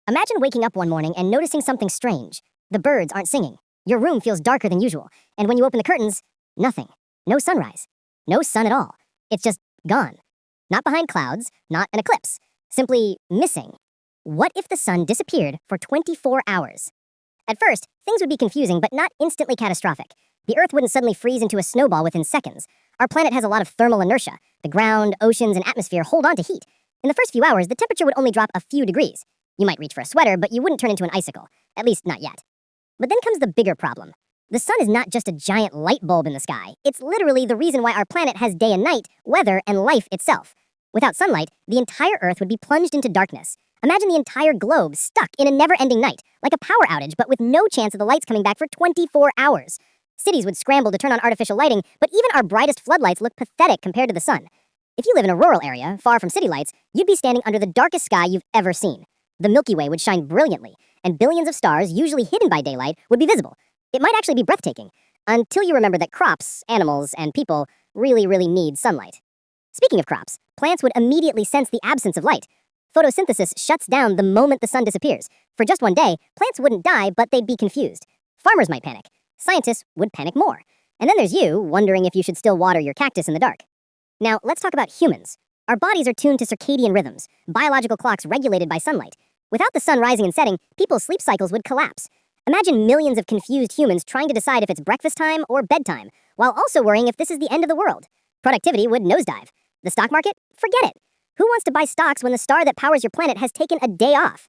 Imagine waking up one morning and noticing something strange. The birds aren't singing. Your room feels darker than usual. And when you open the curtains, nothing. No sunrise. No sun at all. It's just gone. Not behind clouds, not an eclipse. Simply missing. What if the sun disappeared for 24 hours? At first, things would be confusing, but not instantly catastrophic. The Earth wouldn't suddenly freeze into a snowball within seconds. Our planet has a lot of thermal inertia. The ground, oceans, and atmosphere hold on to heat. In the first few hours, the temperature would only drop a few degrees. You might reach for a sweater, but you wouldn't turn into an icicle. At least not yet. But then comes the bigger problem. The sun is not just a giant light bulb in the sky. It's literally the reason why our planet has day and night, weather, and life itself. Without sunlight, the entire Earth would be plunged into darkness. Imagine the entire globe stuck in a never-ending night, like a power outage, but with no chance of the lights coming back for 24 hours. Cities would scramble to turn on artificial lighting, but even our brightest floodlights look pathetic compared to the sun. If you live in a rural area, far from city lights, you'd be standing under the darkest sky you've ever seen. The Milky Way would shine brilliantly, and billions of stars, usually hidden by daylight, would be visible. It might actually be breathtaking, until you remember that crops, animals, and people really need sunlight. Speaking of crops, plants would immediately sense the absence of light. Photosynthesis shuts down the moment the sun disappears. For just one day, plants wouldn't die, but they'd be confused. Farmers might panic. Scientists would panic more. And then there's you, wondering if you should still water your cactus in the dark. Now, let's talk about humans. Our bodies are tuned to circadian rhythms, biological clocks regulated by sunlight. Without the sun rising and setting, people's sleep cycles would collapse. Imagine millions of confused humans trying to decide if it's breakfast time or bedtime, while also worrying if this is the end of the world. Productivity would nosedive. The stock market? Forget it. Who wants to buy stocks when the star that powers your planet has taken a day off?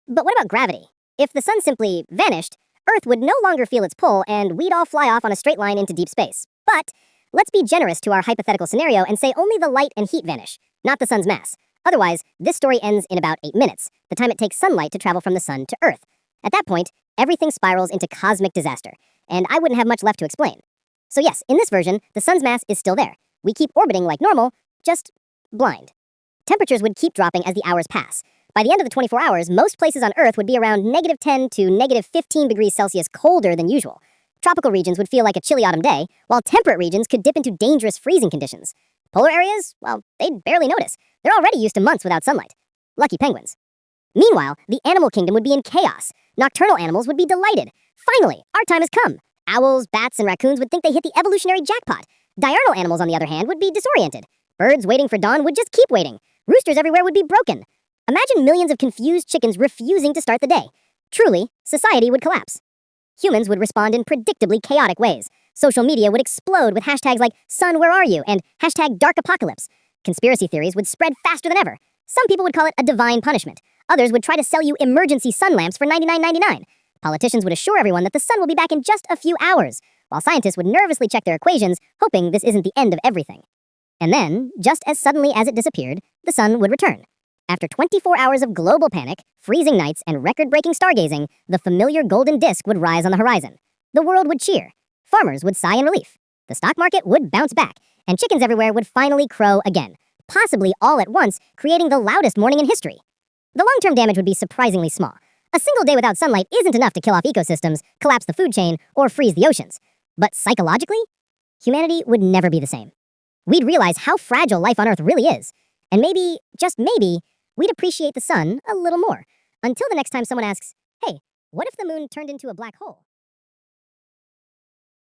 But what about gravity? If the sun simply vanished, Earth would no longer feel its pull, and we'd all fly off on a straight line into deep space. But let's be generous to our hypothetical scenario and say only the light and heat vanish, not the sun's mass. Otherwise, this story ends in about 8 minutes, the time it takes sunlight to travel from the sun to Earth. At that point, everything spirals into cosmic disaster, and I wouldn't have much left to explain. So yes, in this version, the sun's mass is still there. We keep orbiting like normal, just blind. Temperatures would keep dropping as the hours pass. By the end of the 24 hours, most places on Earth would be around -10 to -15 degrees Celsius colder than usual. Tropical regions would feel like a chilly autumn day, while temperate regions could dip into dangerous freezing conditions. Polar areas, well, they'd barely notice. They're already used to months without sunlight. Lucky penguins. Meanwhile, the animal kingdom would be in chaos. Nocturnal animals would be delighted. Finally, our time has come. Owls, bats, and raccoons would think they hit the evolutionary jackpot. Diurnal animals, on the other hand, would be disoriented. Birds waiting for dawn would just keep waiting. Roosters everywhere would be broken. Imagine millions of confused chickens refusing to start the day. Truly, society would collapse. Humans would respond in predictably chaotic ways. Social media would explode with hashtags like "Sun, where are you?" and #DarkApocalypse. Conspiracy theories would spread faster than ever. Some people would call it a divine punishment. Others would try to sell you emergency sun lamps for $99.99. Politicians would assure everyone that the sun will be back in just a few hours, while scientists would nervously check their equations, hoping this isn't the end of everything. And then, just as suddenly as it disappeared, the sun would return. After 24 hours of global panic, freezing nights, and record-breaking stargazing, the familiar golden disk would rise on the horizon. The world would cheer. Farmers would sigh in relief. The stock market would bounce back, and chickens everywhere would finally crow again, possibly all at once, creating the loudest morning in history. The long-term damage would be surprisingly small. A single day without sunlight isn't enough to kill off ecosystems, collapse the food chain, or freeze the oceans. But psychologically, humanity would never be the same. We'd realize how fragile life on Earth really is. And maybe, just maybe, we'd appreciate the sun a little more. Until the next time someone asks, "Hey, what if the moon turned into a black hole?"